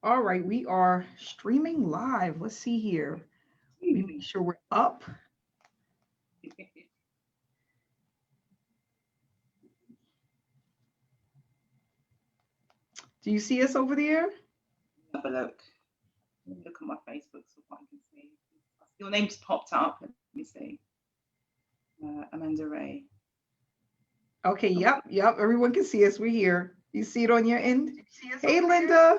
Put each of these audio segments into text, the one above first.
All right, we are streaming live. Let's see here. We make sure we're up. Do you see us over there? Have a look. Let me look at my Facebook so I can see. Your name's popped up. Let me see. Amanda Wray. Okay, Oh, yep. Everyone can see us. We're here. You see it on your end? Hey, Linda.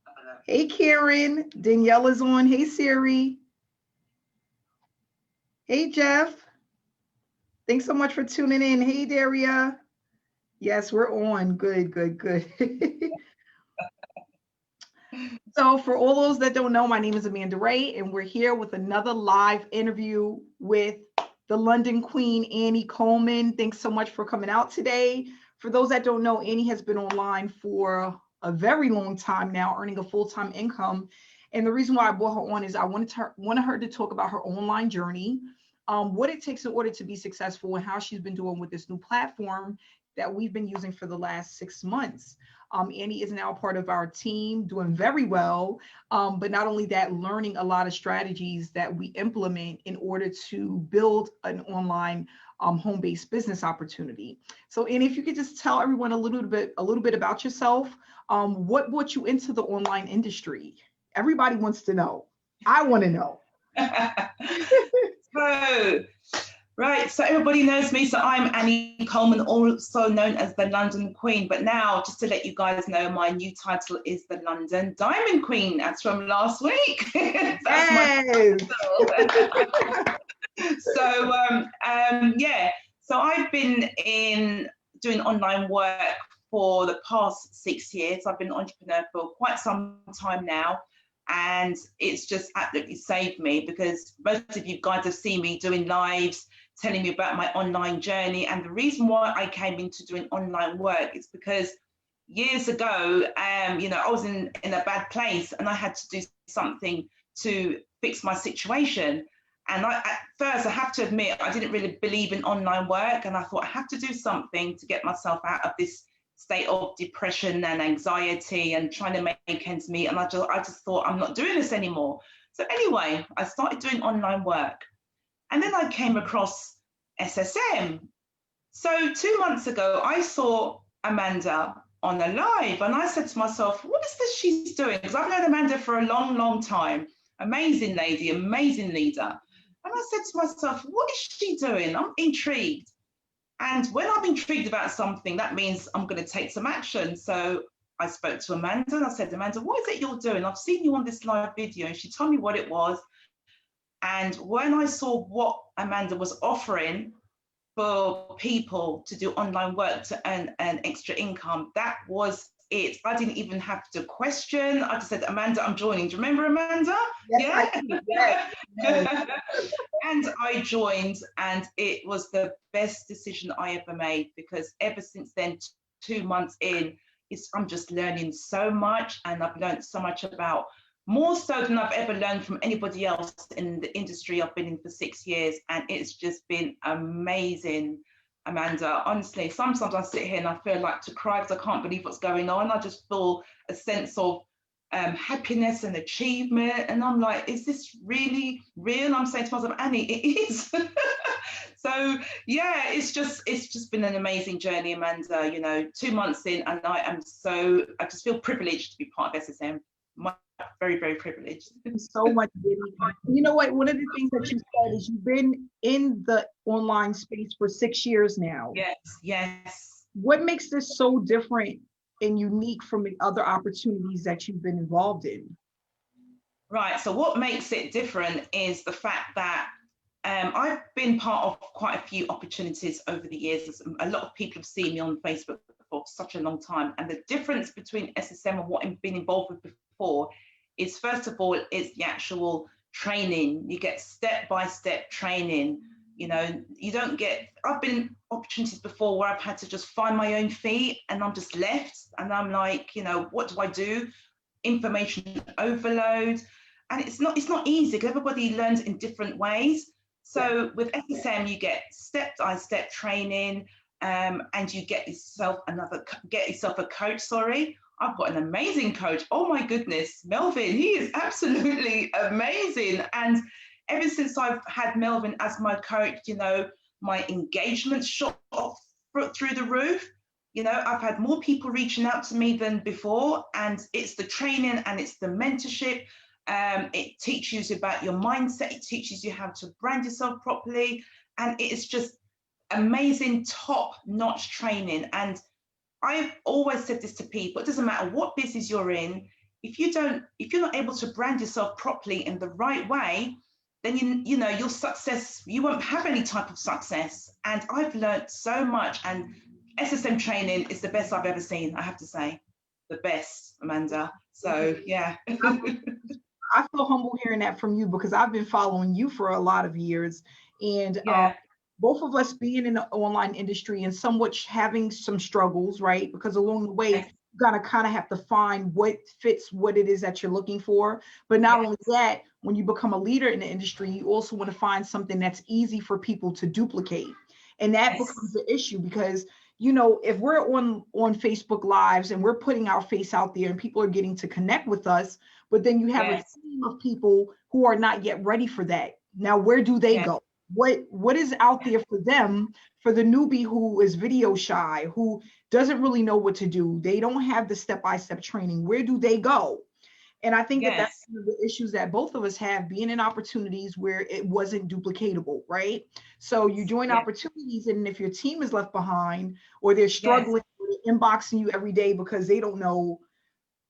have a look. Hey, Karen. Danielle is on. Hey, Siri. Hey, Jeff. Thanks so much for tuning in. Hey, Daria. Yes, we're on. Good, good, good. So, for all those that don't know, my name is Amanda Wray, and we're here with another live interview with the London Queen, Annie Coleman. Thanks so much for coming out today. For those that don't know, Annie has been online for a very long time now, earning a full-time income. And the reason why I brought her on is I wanted her to talk about her online journey, what it takes in order to be successful, and how she's been doing with this new platform that we've been using for the last 6 months. Annie is now part of our team, doing very well. But not only that, learning a lot of strategies that we implement in order to build an online home-based business opportunity. So, Annie, if you could just tell everyone a little bit about yourself, what brought you into the online industry? Everybody wants to know. I want to know. So, right, so everybody knows me. So I'm Annie Coleman, also known as the London Queen. But now, just to let you guys know, my new title is the London Diamond Queen, as from last week. That's my Yes. title. So, yeah. So I've been in doing online work for the past 6 years. I've been an entrepreneur for quite some time now. And it's just absolutely saved me because most of you guys have seen me doing lives, telling me about my online journey. And the reason why I came into doing online work is because years ago, I was in a bad place and I had to do something to fix my situation. And at first, I have to admit, I didn't really believe in online work. And I thought I have to do something to get myself out of this state of depression and anxiety and trying to make ends meet. And I just thought, I'm not doing this anymore. So anyway, I started doing online work. And then I came across SSM. So 2 months ago, I saw Amanda on a live and I said to myself, what is this she's doing? Because I've known Amanda for a long, long time. Amazing lady, amazing leader. And I said to myself, what is she doing? I'm intrigued. And when I'm intrigued about something, that means I'm going to take some action. So I spoke to Amanda and I said, Amanda, what is it you're doing? I've seen you on this live video. And she told me what it was. And when I saw what Amanda was offering for people to do online work to earn an extra income, that was it. I didn't even have to question. I just said, Amanda, I'm joining. Do you remember Amanda? Yes, Yeah. I do. Yes, yes. And I joined, and it was the best decision I ever made because ever since then, 2 months in, I'm just learning so much, and I've learned so much about more so than I've ever learned from anybody else in the industry I've been in for 6 years, and it's just been amazing. Amanda, honestly, sometimes I sit here and I feel like to cry because I can't believe what's going on. I just feel a sense of happiness and achievement. And I'm like, is this really real? I'm saying to myself, Annie, it is. So yeah, it's just been an amazing journey, Amanda. 2 months in, and I just feel privileged to be part of SSM. Very, very privileged. So much, Diddy. You know what? One of the things that you said is you've been in the online space for 6 years now. Yes, yes. What makes this so different and unique from the other opportunities that you've been involved in? Right. So what makes it different is the fact that I've been part of quite a few opportunities over the years. A lot of people have seen me on Facebook for such a long time. And the difference between SSM and what I've been involved with before is, first of all, it's the actual training. You get step-by-step training. You don't get, I've been in opportunities before where I've had to just find my own feet and I'm just left. And I'm like, what do I do? Information overload. And it's not easy because everybody learns in different ways. So with SSM, you get step-by-step training, and you get yourself a coach, I've got an amazing coach. Oh my goodness, Melvin, he is absolutely amazing. And ever since I've had Melvin as my coach, you know, my engagement shot off through the roof. You know, I've had more people reaching out to me than before, and it's the training and it's the mentorship. It teaches you about your mindset. It teaches you how to brand yourself properly, and it is just amazing, top-notch training. And I've always said this to people: it doesn't matter what business you're in, if you're not able to brand yourself properly in the right way, then you know your success, you won't have any type of success. And I've learned so much, and SSM training is the best I've ever seen, I have to say. The best, Amanda. So yeah. I feel humble hearing that from you because I've been following you for a lot of years, and Yeah. both of us being in the online industry and somewhat having some struggles, right? Because along the way, Yes. you gotta kind of have to find what fits what it is that you're looking for. But not only Yes. that, when you become a leader in the industry, you also want to find something that's easy for people to duplicate. And that becomes Yes. the issue because if we're on Facebook Lives and we're putting our face out there and people are getting to connect with us, but then you have a Yes. team of people who are not yet ready for that. Now, where do they Yes. go? What is out there for them, for the newbie who is video shy, who doesn't really know what to do? They don't have the step-by-step training. Where do they go? And I think that that's Yes. one of the issues that both of us have, being in opportunities where it wasn't duplicatable, right? So you join Yes. opportunities, and if your team is left behind or they're Yes. struggling, or they're inboxing you every day because they don't know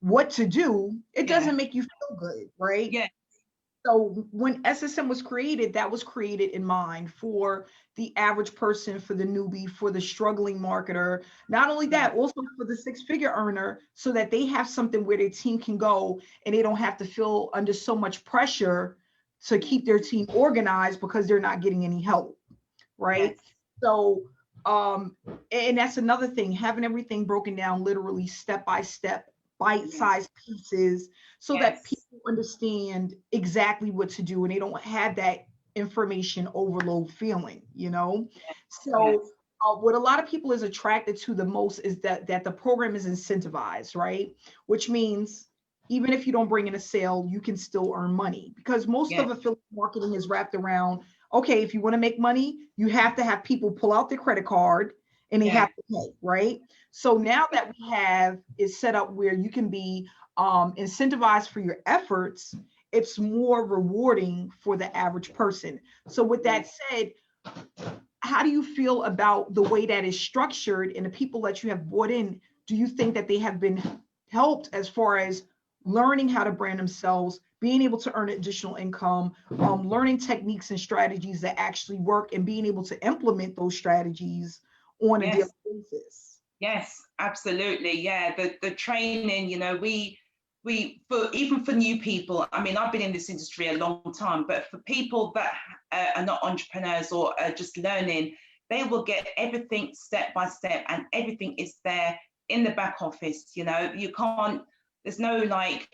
what to do, it Yeah. doesn't make you feel good, right? Yeah. So when SSM was created, that was created in mind for the average person, for the newbie, for the struggling marketer. Not only Yeah. that, also for the six-figure earner, so that they have something where their team can go and they don't have to feel under so much pressure to keep their team organized because they're not getting any help, right? Yes. So, and that's another thing, having everything broken down literally step by step, Yes. bite-sized pieces, so that people Yes. understand exactly what to do and they don't have that information overload feeling. Yes. So, what a lot of people is attracted to the most is that the program is incentivized, right? Which means even if you don't bring in a sale, you can still earn money because most Yes. of affiliate marketing is wrapped around, okay, if you want to make money, you have to have people pull out their credit card and they Yeah. have to pay, right? So now that we have it set up where you can be incentivized for your efforts, it's more rewarding for the average person. So, with that Yes. said, how do you feel about the way that is structured and the people that you have brought in? Do you think that they have been helped as far as learning how to brand themselves, being able to earn additional income, learning techniques and strategies that actually work, and being able to implement those strategies on a daily Yes. basis? Yes, absolutely. Yeah, the training, you know, we for even for new people. I mean, I've been in this industry a long time, but for people that are not entrepreneurs or are just learning, they will get everything step by step, and everything is there in the back office. You know, you can't. There's no like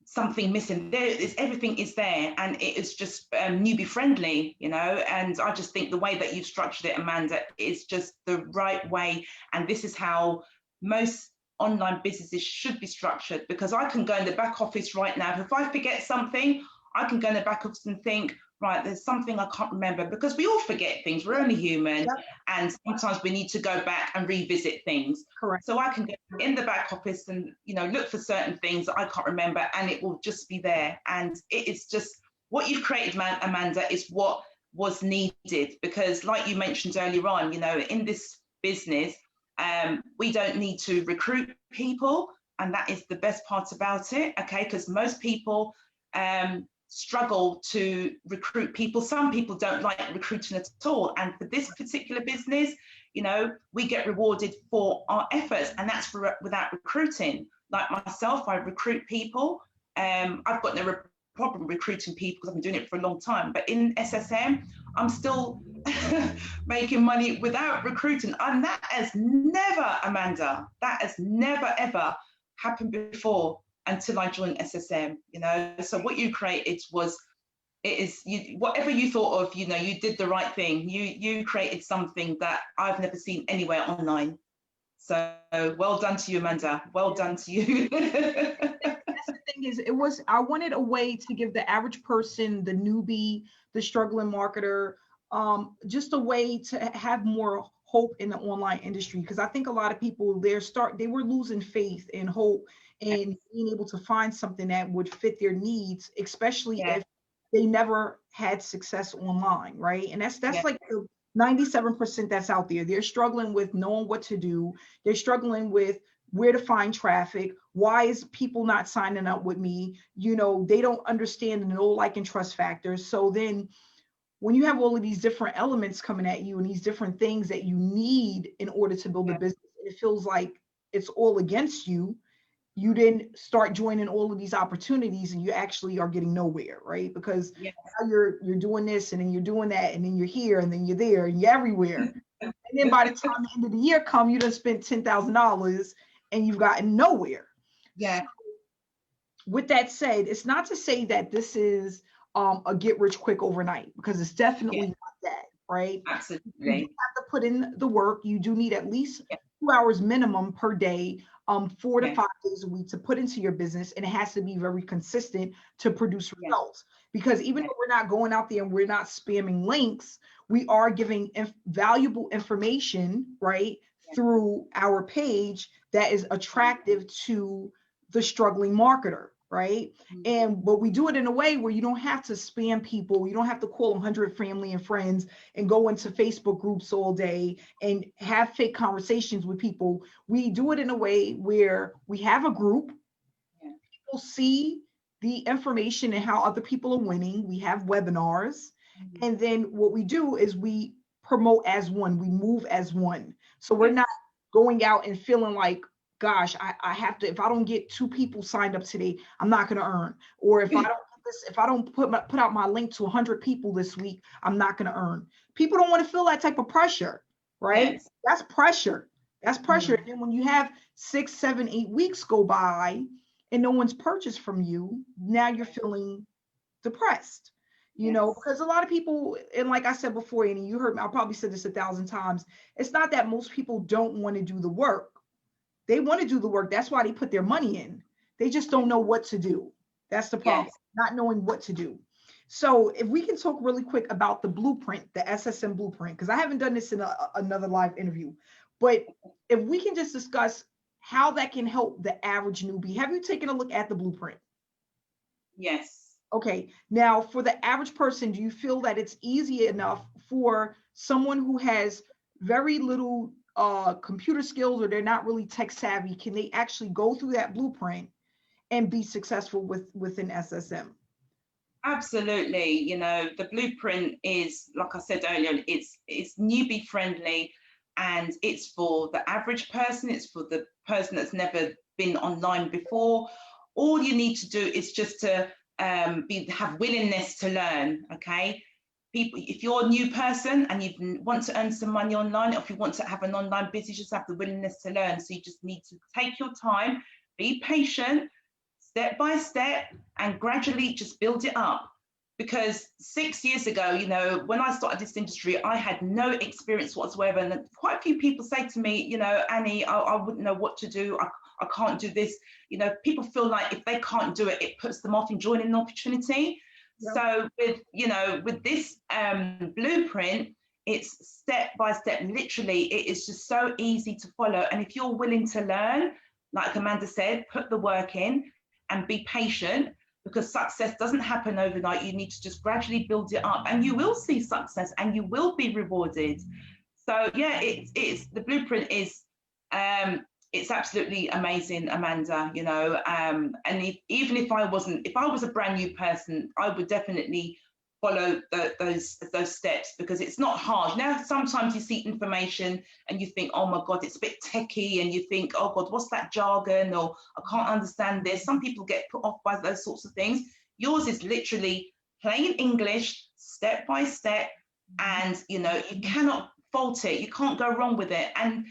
something missing. There is, everything is there, and it is just newbie friendly, you know. And I just think the way that you've structured it, Amanda, is just the right way. And this is how most online businesses should be structured, because I can go in the back office right now. If I forget something, I can go in the back office and think, right, there's something I can't remember, because we all forget things. We're only human, Yep, and sometimes we need to go back and revisit things. correct. So I can go in the back office and, you know, look for certain things that I can't remember, and it will just be there. And it is just what you've created, Amanda, is what was needed, because like you mentioned earlier on, you know, in this business, we don't need to recruit people, and that is the best part about it. Okay, because most people struggle to recruit people. Some people don't like recruiting at all, and for this particular business, you know, we get rewarded for our efforts, and that's without recruiting. Like myself, I recruit people. I've got no problem recruiting people because I've been doing it for a long time. But in SSM, I'm still making money without recruiting, and that has never, Amanda, that has never ever happened before until I joined SSM. You know, so what you created was, it is, you, whatever you thought of, you know, you did the right thing. You created something that I've never seen anywhere online. So well done to you, Amanda. Well done to you. That's the thing is, I wanted a way to give the average person, the newbie, the struggling marketer, just a way to have more hope in the online industry. Because I think a lot of people they were losing faith and hope and being able to find something that would fit their needs, especially Yeah, if they never had success online, right? And that's yeah, like the 97% that's out there. They're struggling with knowing what to do. They're struggling with where to find traffic. Why is people not signing up with me? They don't understand the no, like, and trust factors. So then when you have all of these different elements coming at you and these different things that you need in order to build a yeah, business, it feels like it's all against you. You then start joining all of these opportunities and you actually are getting nowhere, right? Because yeah, now you're doing this and then you're doing that and then you're here and then you're there and you're everywhere. And then by the time the end of the year come, you done spent $10,000 and you've gotten nowhere. So yeah, with that said, it's not to say that this is a get rich quick overnight, because it's definitely yeah, not that, right? You do absolutely. have to put in the work. You do need at least Yeah, 2 hours minimum per day, 4 to yeah, 5 days a week to put into your business, and it has to be very consistent to produce yeah, results. Because even yeah, though we're not going out there and we're not spamming links, we are giving valuable information, right, yeah, through our page that is attractive to the struggling marketer, right? mm, But we do it in a way where you don't have to spam people. You don't have to call 100 family and friends and go into Facebook groups all day and have fake conversations with people. We do it in a way where we have a group. yeah, People see the information and how other people are winning. We have webinars. mm, And then what we do is we promote as one, we move as one. So we're not yes, going out and feeling like, gosh, I have to, if I don't get 2 people signed up today, I'm not going to earn. Or if I don't put out my link to 100 people this week, I'm not going to earn. People don't want to feel that type of pressure, right? yes, That's pressure. That's pressure. mm, And then when you have 6, 7, 8 weeks go by and no one's purchased from you, now you're feeling depressed, yes, because a lot of people, and like I said before, and you heard me, I probably said this 1,000 times, it's not that most people don't want to do the work. They want to do the work. That's why they put their money in. They just don't know what to do. That's the problem, yes, not knowing what to do. So if we can talk really quick about the blueprint, the SSM blueprint, because I haven't done this in another live interview, but if we can just discuss how that can help the average newbie. Have you taken a look at the blueprint? yes. Okay, now for the average person, do you feel that it's easy enough for someone who has very little computer skills, or they're not really tech savvy? Can they actually go through that blueprint and be successful with an SSM? Absolutely. The blueprint is, like I said earlier, it's newbie friendly, and it's for the average person. It's for the person that's never been online before. All you need to do is just to have willingness to learn. Okay. People, if you're a new person and you want to earn some money online, or if you want to have an online business, you just have the willingness to learn. So you just need to take your time, be patient, step by step, and gradually just build it up. Because 6 years ago, when I started this industry, I had no experience whatsoever. And quite a few people say to me, Annie, I wouldn't know what to do. I can't do this. People feel like if they can't do it, it puts them off in joining an opportunity. Yep. So with this blueprint, it's step by step. Literally, it is just so easy to follow. And if you're willing to learn, like Amanda said, put the work in and be patient, because success doesn't happen overnight. You need to just gradually build it up, and you will see success and you will be rewarded. So yeah, it's the blueprint is it's absolutely amazing, Amanda. And even if I was a brand new person, I would definitely follow those steps, because it's not hard. Now, sometimes you see information and you think, oh my God, it's a bit techie, and you think, oh God, what's that jargon? Or I can't understand this. Some people get put off by those sorts of things. Yours is literally plain English, step by step, and you cannot fault it. You can't go wrong with it. And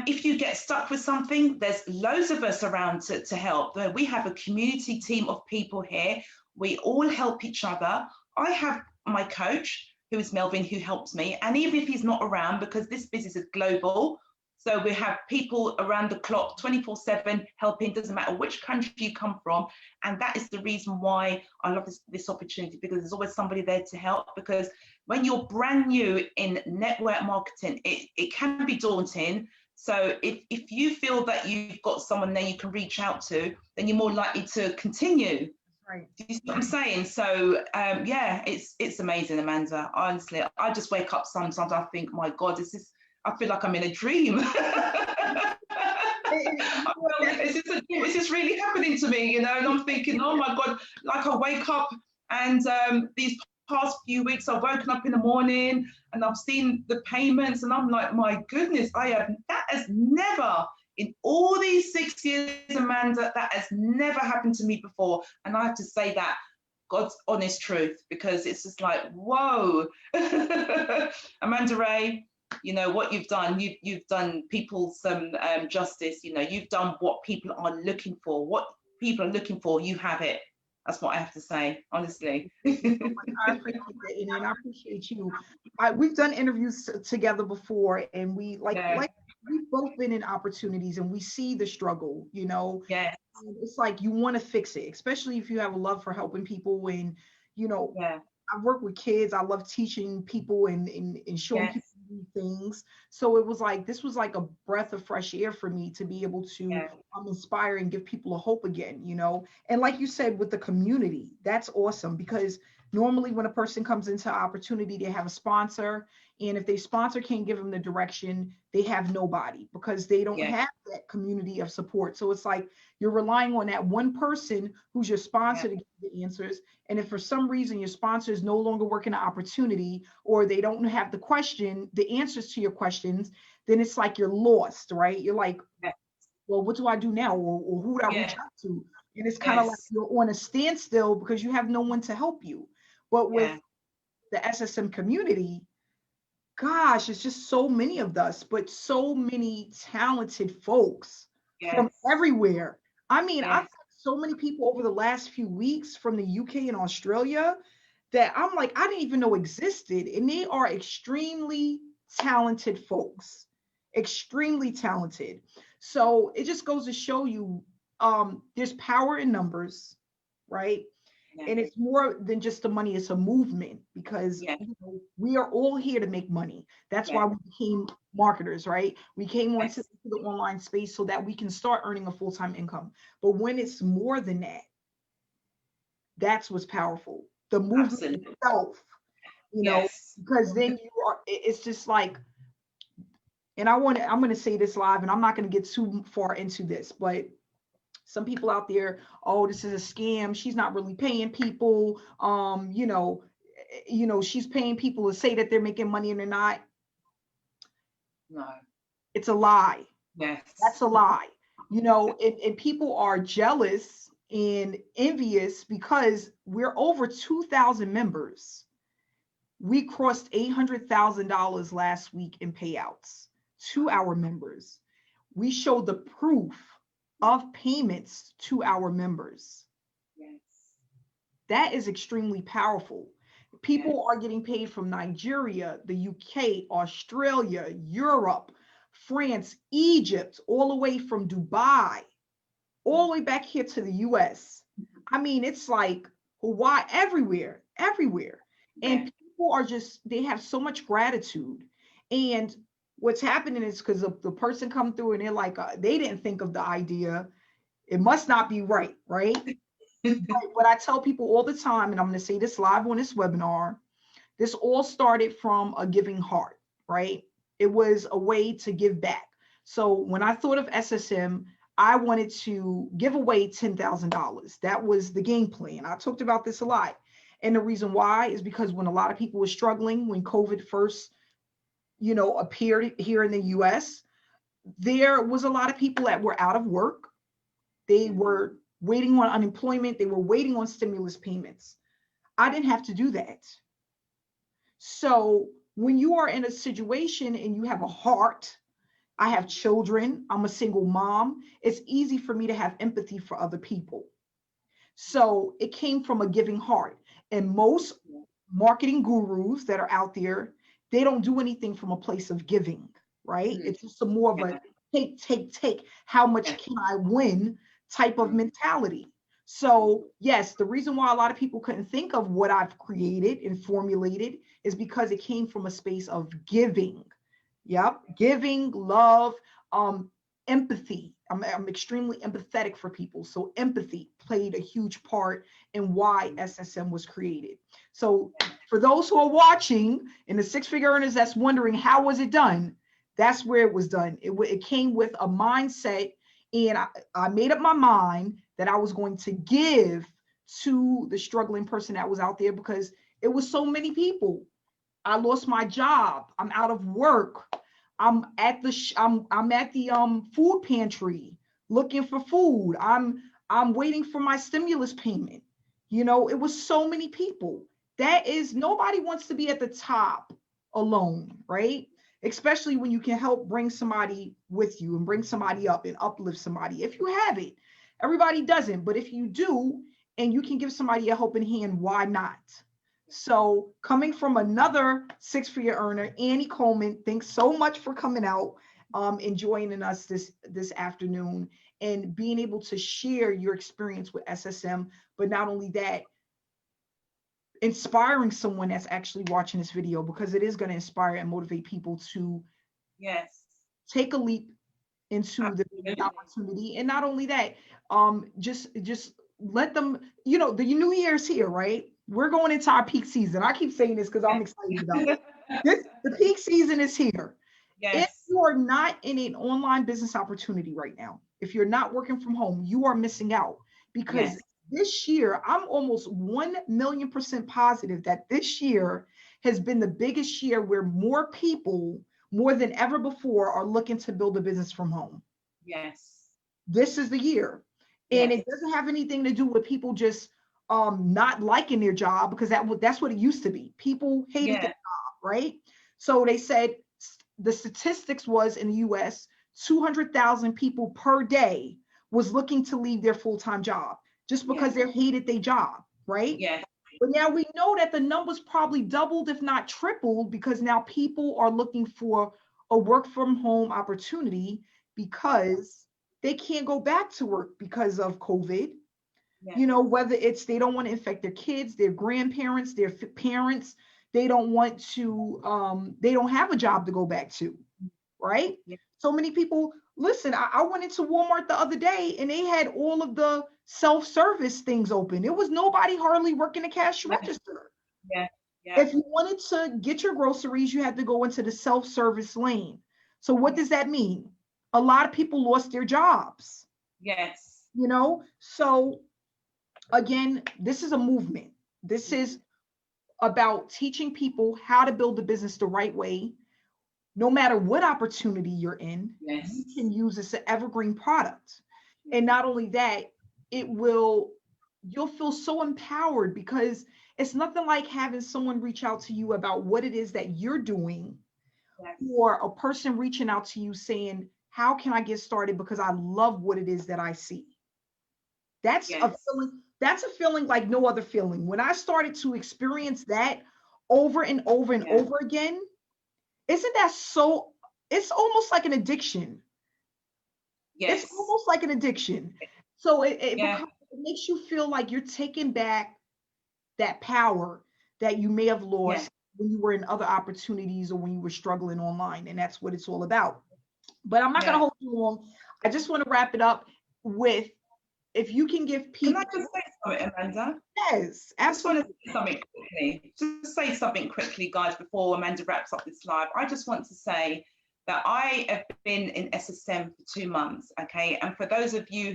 if you get stuck with something, there's loads of us around to help. We have a community team of people here. We all help each other. I have my coach, who is Melvin, who helps me. And even if he's not around, because this business is global, So we have people around the clock, 24/7, helping, doesn't matter which country you come from. And that is the reason why I love this opportunity, because there's always somebody there to help. Because when you're brand new in network marketing, it can be daunting. So if you feel that you've got someone there you can reach out to, then you're more likely to continue. Right. Do you see what I'm saying? So yeah, it's amazing, Amanda. Honestly, I just wake up sometimes, I think, my God, I feel like I'm in a dream. It's just really happening to me, and I'm thinking, oh my God, like I wake up and these past few weeks I've woken up in the morning and I've seen the payments and I'm like, my goodness, that has never, in all these 6 years, Amanda, that has never happened to me before. And I have to say that God's honest truth, because it's just like, whoa. Amanda Wray, what you've done, you've done people some justice. You've done what people are looking for. What people are looking for, you have it. That's what I have to say, honestly. I appreciate that, and I appreciate you. We've done interviews together before, and we like we've both been in opportunities, and we see the struggle. Yeah. It's like you want to fix it, especially if you have a love for helping people. And Yeah. I work with kids. I love teaching people and showing people new things. So it was like, this was like a breath of fresh air for me to be able to inspire and give people a hope again, And like you said, with the community, that's awesome, because normally when a person comes into opportunity, they have a sponsor. And if they sponsor can't give them the direction, they have nobody, because they don't have that community of support. So it's like you're relying on that one person who's your sponsor to give the answers. And if for some reason your sponsor is no longer working an opportunity, or they don't have the answers to your questions, then it's like you're lost, right? You're like, well, what do I do now? Or who do I reach out to? And it's kind of like you're on a standstill because you have no one to help you. But with the SSM community, gosh, it's just so many of us, but so many talented folks from everywhere. I mean, I've met so many people over the last few weeks from the UK and Australia that I'm like, I didn't even know existed. And they are extremely talented folks, extremely talented. So it just goes to show you there's power in numbers, right? And it's more than just the money, it's a movement, because we are all here to make money. That's why we became marketers, right? We came onto the online space so that we can start earning a full-time income. But when it's more than that, that's what's powerful. The movement itself, because then it's just like, and I'm going to say this live, and I'm not going to get too far into this, but some people out there, oh, this is a scam. She's not really paying people. She's paying people to say that they're making money and they're not. No. It's a lie. Yes. That's a lie. And people are jealous and envious because we're over 2,000 members. We crossed $800,000 last week in payouts to our members. We showed the proof of payments to our members. Yes. That is extremely powerful. People are getting paid from Nigeria, the UK, Australia, Europe, France, Egypt, all the way from Dubai, all the way back here to the US. I mean, it's like Hawaii, everywhere. And people are they have so much gratitude. And what's happening is because the person come through and they're like, they didn't think of the idea. It must not be right? But what I tell people all the time, and I'm going to say this live on this webinar, this all started from a giving heart, right? It was a way to give back. So when I thought of SSM, I wanted to give away $10,000. That was the game plan. I talked about this a lot. And the reason why is because when a lot of people were struggling, when COVID first appeared here in the US, there was a lot of people that were out of work. They were waiting on unemployment. They were waiting on stimulus payments. I didn't have to do that. So when you are in a situation and you have a heart, I have children, I'm a single mom, it's easy for me to have empathy for other people. So it came from a giving heart. And most marketing gurus that are out there, they don't do anything from a place of giving, right? It's just a more of a take. How much can I win type of mentality. So yes, the reason why a lot of people couldn't think of what I've created and formulated is because it came from a space of giving. Yep, giving, love, empathy. I'm extremely empathetic for people. So empathy played a huge part in why SSM was created. So for those who are watching and the six-figure earners that's wondering how was it done, that's where it was done. It came with a mindset, and I made up my mind that I was going to give to the struggling person that was out there because it was so many people. I lost my job. I'm out of work. I'm at the I'm at the food pantry looking for food. I'm waiting for my stimulus payment. You know, it was so many people. That is, nobody wants to be at the top alone, right? Especially when you can help bring somebody with you and bring somebody up and uplift somebody. If you have it, everybody doesn't, but if you do and you can give somebody a helping hand, why not? So coming from another six-figure earner, Annie Coleman, thanks so much for coming out and joining us this afternoon and being able to share your experience with SSM. But not only that, inspiring someone that's actually watching this video, because it is going to inspire and motivate people to take a leap into the opportunity. And not only that, just let them, you know, the new year's here, right? We're going into our peak season. I keep saying this because I'm excited about it. The peak season is here. If you are not in an online business opportunity right now, if you're not working from home, you are missing out, because this year, I'm almost 1,000,000% positive that this year has been the biggest year where more people, more than ever before, are looking to build a business from home. This is the year. And it doesn't have anything to do with people just not liking their job, because that's what it used to be. People hated their job, right? So they said the statistics was in the US, 200,000 people per day was looking to leave their full-time job just because they hated their job, right? But now we know that the numbers probably doubled, if not tripled, because now people are looking for a work from home opportunity because they can't go back to work because of COVID. You know, whether it's they don't want to infect their kids, their grandparents, their parents, they don't want to, they don't have a job to go back to, right? So many people, listen, I went into Walmart the other day and they had all of the self-service things open. There was nobody hardly working the cash register. If you wanted to get your groceries, you had to go into the self-service lane. So what does that mean? A lot of people lost their jobs. You know, so again, this is a movement. This is about teaching people how to build a business the right way. No matter what opportunity you're in, you can use this as an evergreen product. And not only that, you'll feel so empowered, because it's nothing like having someone reach out to you about what it is that you're doing, or a person reaching out to you saying, how can I get started because I love what it is that I see. That's a feeling like no other feeling. When I started to experience that over and over and over again, isn't that so? It's almost like an addiction. It's almost like an addiction. So it makes you feel like you're taking back that power that you may have lost when you were in other opportunities or when you were struggling online. And that's what it's all about. But I'm not going to hold you long. I just want to wrap it up with, if you can give people. Can I just say something, Amanda? Yes, absolutely. I just want to say something quickly. Just say something quickly, guys, before Amanda wraps up this live. I just want to say that I have been in SSM for 2 months, okay? And for those of you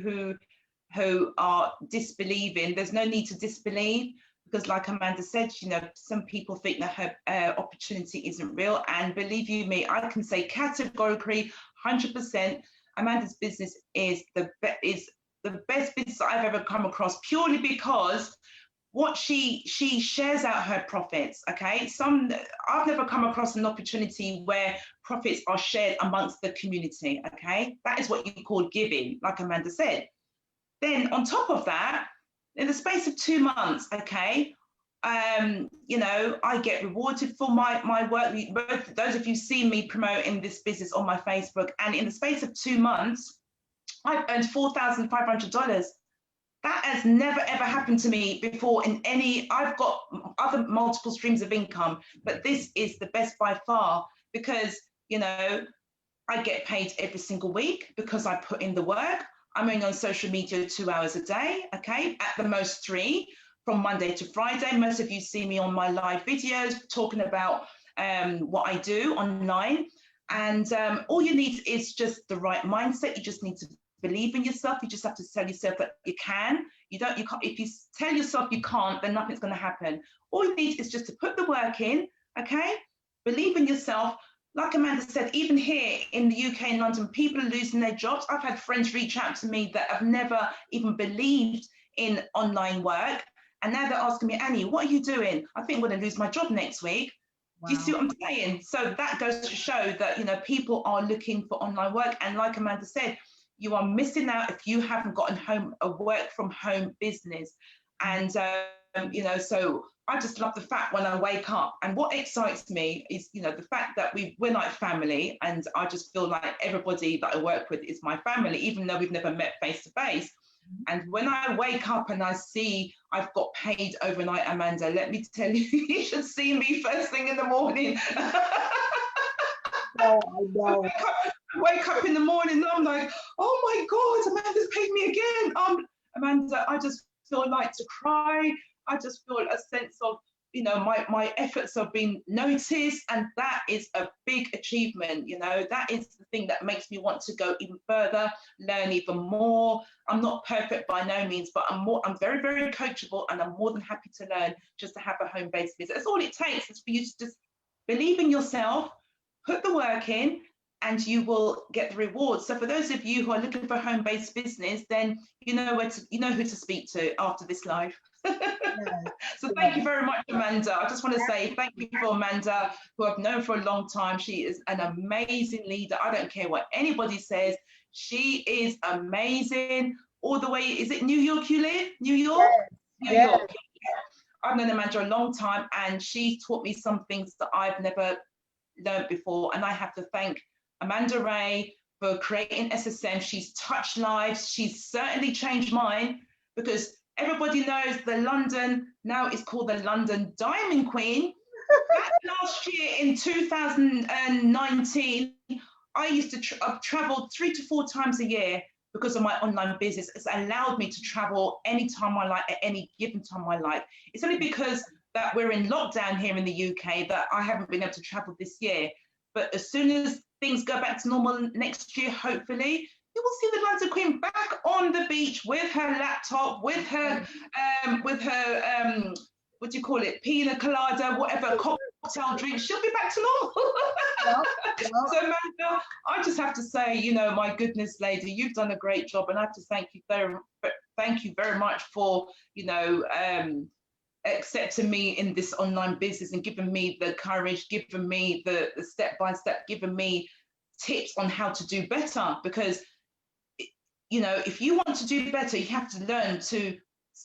who are disbelieving, there's no need to disbelieve, because like Amanda said, you know, some people think that her opportunity isn't real. And believe you me, I can say categorically, 100%, Amanda's business is the best business I've ever come across, purely because what she shares out her profits. Okay, I've never come across an opportunity where profits are shared amongst the community. Okay, that is what you call giving, like Amanda said. Then on top of that, in the space of 2 months, okay, You know, I get rewarded for my work. Both those of you see me promoting this business on my Facebook, and in the space of 2 months, I've earned $4,500. That has never ever happened to me before in any. I've got other multiple streams of income, but this is the best by far, because, you know, I get paid every single week because I put in the work. I'm only on social media 2 hours a day, okay, at the most 3, from Monday to Friday. Most of you see me on my live videos talking about what I do online. And all you need is just the right mindset. You just need to believe in yourself. You just have to tell yourself that you can. You can't. If you tell yourself you can't, then nothing's going to happen. All you need is just to put the work in, okay? Believe in yourself. Like Amanda said, even here in the UK and London, people are losing their jobs. I've had friends reach out to me that have never even believed in online work. And now they're asking me, Annie, what are you doing? I think I'm going to lose my job next week. Wow. Do you see what I'm saying? So that goes to show that, you know, people are looking for online work. And like Amanda said, you are missing out if you haven't got a work from home business. And, you know, so I just love the fact when I wake up, and what excites me is, you know, the fact that we're like family, and I just feel like everybody that I work with is my family, even though we've never met face to face. And when I wake up and I see I've got paid overnight, Amanda, let me tell you, you should see me first thing in the morning. Oh, I know. Wake up in the morning and I'm like, oh my God, Amanda's paid me again. Amanda, I just feel like to cry. I just feel a sense of, you know, my efforts have been noticed, and that is a big achievement. You know, that is the thing that makes me want to go even further, learn even more. I'm not perfect by no means, but I'm very, very coachable, and I'm more than happy to learn just to have a home-based business. That's all it takes, is for you to just believe in yourself, put the work in, and you will get the rewards. So for those of you who are looking for a home-based business, then you know who to speak to after this live. So thank you very much, Amanda. I just want to say thank you for Amanda, who I've known for a long time. She is an amazing leader. I don't care what anybody says. She is amazing. All the way, is it New York you live? New York? Yes. New York. I've known Amanda a long time, and she taught me some things that I've never learned before. And I have to thank Amanda Wray for creating SSM. She's touched lives. She's certainly changed mine, because everybody knows the London now is called the London Diamond Queen. Back last year in 2019, I used to I've traveled 3 to 4 times a year because of my online business. It's allowed me to travel anytime I like, at any given time I like. It's only because that we're in lockdown here in the UK that I haven't been able to travel this year. But as soon as things go back to normal next year, hopefully, you will see the London Queen back on the beach with her laptop, with her, what do you call it, pina colada, whatever cocktail drink. She'll be back to normal. So Amanda, I just have to say, you know, my goodness, lady, you've done a great job, and I have to thank you very much for, you know, accepting me in this online business and giving me the courage, giving me the step-by-step, giving me tips on how to do better. Because, you know, if you want to do better, you have to learn to,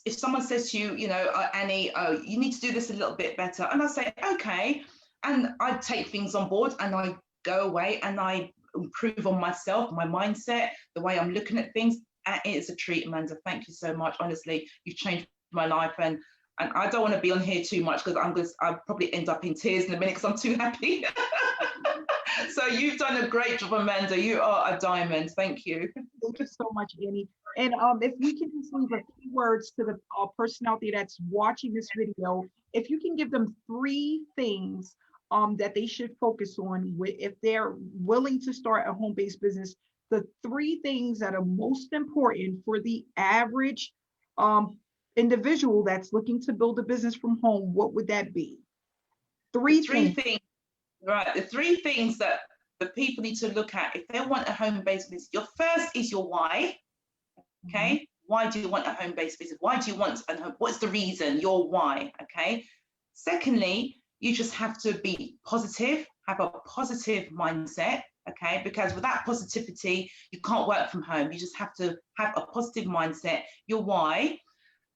if someone says to you, you know, Annie, you need to do this a little bit better. And I say, okay. And I take things on board, and I go away and I improve on myself, my mindset, the way I'm looking at things. And it's a treat, Amanda. Thank you so much. Honestly, you've changed my life. And I don't want to be on here too much, because I'll probably end up in tears in a minute because I'm too happy. So you've done a great job, Amanda. You are a diamond. Thank you. Thank you so much, Annie. And if we can just leave a few words to the person out there that's watching this video, if you can give them 3 things that they should focus on if they're willing to start a home-based business, the 3 things that are most important for the average individual that's looking to build a business from home, what would that be? 3 things. Right, the 3 things that the people need to look at if they want a home-based business. Your first is your why. Okay, mm-hmm. Why do you want a home-based business? Why do you want a home? What's the reason? Your why. Okay. Secondly, you just have to be positive, have a positive mindset. Okay, because without positivity, you can't work from home. You just have to have a positive mindset. Your why.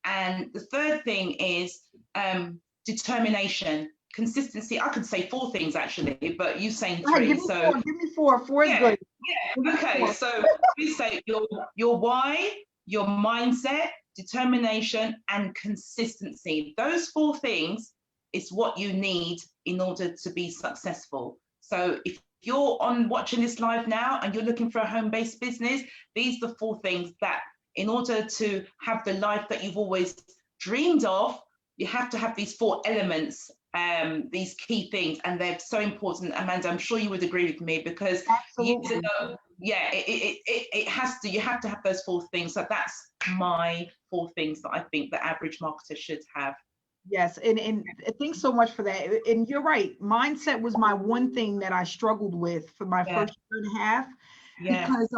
And the third thing is determination, consistency. I could say 4 things actually, but you saying All right, 3. give me four. Four is good. Yeah. Okay. So we say your why, your mindset, determination, and consistency. Those 4 things is what you need in order to be successful. So if you're on watching this live now and you're looking for a home-based business, these are the 4 things that, in order to have the life that you've always dreamed of, you have to have these 4 elements, these key things, and they're so important. Amanda, I'm sure you would agree with me, because Absolutely. it has to, you have to have those 4 things. So that's my 4 things that I think the average marketer should have. Yes, and thanks so much for that. And you're right. Mindset was my one thing that I struggled with for my first year and a half, because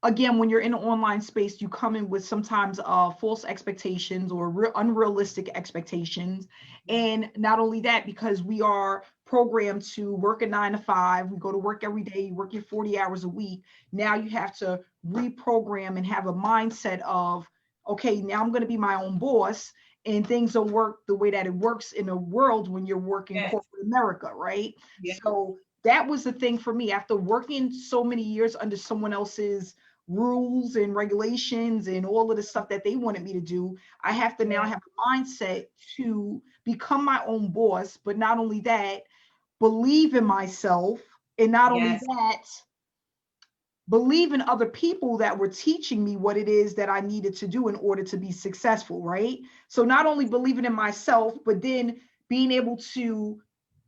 again, when you're in an online space, you come in with sometimes false expectations or unrealistic expectations. And not only that, because we are programmed to work a 9 to 5, we go to work every day, you work your 40 hours a week. Now you have to reprogram and have a mindset of, okay, now I'm going to be my own boss, and things don't work the way that it works in a world when you're working corporate America, right? So that was the thing for me. After working so many years under someone else's rules and regulations and all of the stuff that they wanted me to do, I have to now have a mindset to become my own boss. But not only that, believe in myself, and not only that, believe in other people that were teaching me what it is that I needed to do in order to be successful, right? So not only believing in myself, but then being able to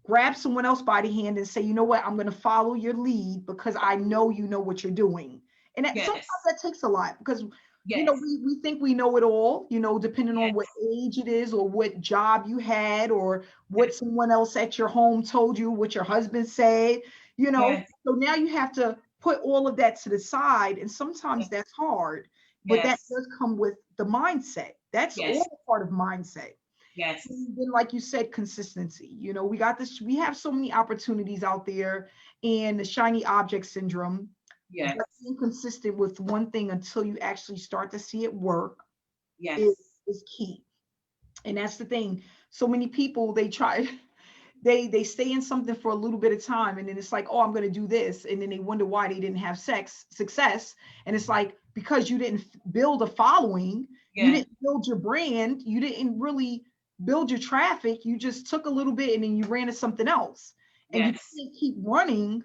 grab someone else by the hand and say, you know what, I'm going to follow your lead because I know you know what you're doing. And sometimes that takes a lot, because you know, we think we know it all, you know, depending on what age it is or what job you had or what someone else at your home told you, what your husband said, you know. So now you have to put all of that to the side, and sometimes that's hard, but that does come with the mindset. That's all part of mindset. And then, like you said, consistency. You know, we have so many opportunities out there, and the shiny object syndrome. But being consistent with one thing until you actually start to see it work is key. And that's the thing. So many people, they try, they stay in something for a little bit of time, and then it's like, oh, I'm going to do this, and then they wonder why they didn't have success. And it's like, because you didn't build a following, you didn't build your brand, you didn't really build your traffic, you just took a little bit and then you ran to something else. And you can't keep running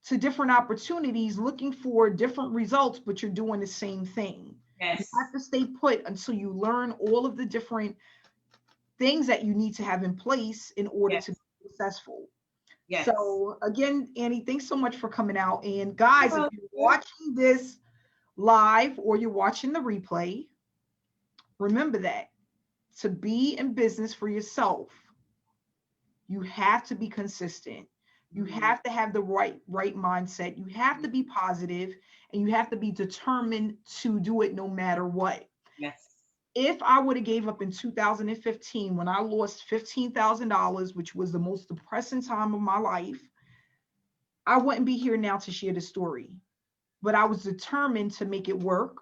to different opportunities looking for different results, but you're doing the same thing. You have to stay put until you learn all of the different things that you need to have in place in order to be successful. So again, Annie, thanks so much for coming out. And guys, if you're watching this live or you're watching the replay, remember that to be in business for yourself, you have to be consistent. You have to have the right mindset. You have to be positive, and you have to be determined to do it no matter what. If I would have gave up in 2015 when I lost $15,000, which was the most depressing time of my life, I wouldn't be here now to share the story. But I was determined to make it work.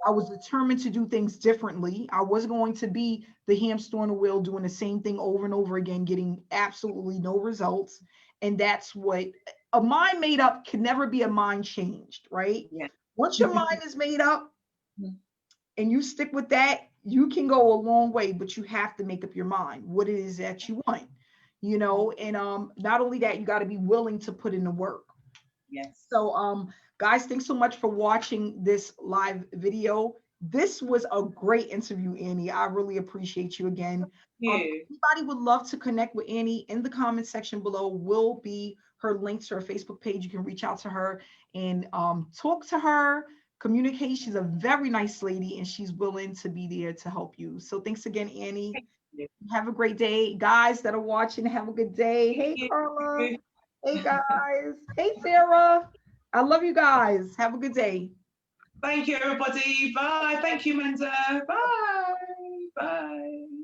I was determined to do things differently. I wasn't going to be the hamster on the wheel doing the same thing over and over again, getting absolutely no results. And that's what a mind made up can never be a mind changed, right? Once your mind is made up and you stick with that, you can go a long way, but you have to make up your mind what it is that you want, you know. And not only that, you got to be willing to put in the work. So guys, thanks so much for watching this live video. This was a great interview, Annie. I really appreciate you again. If anybody would love to connect with Annie, in the comment section below will be her link to her Facebook page. You can reach out to her and talk to her, communicate. She's a very nice lady, and she's willing to be there to help you. So thanks again, Annie. Have a great day. Guys that are watching, have a good day. Hey, Carla. Hey, guys. Hey, Sarah. I love you guys. Have a good day. Thank you, everybody. Bye. Thank you, Amanda. Bye. Bye.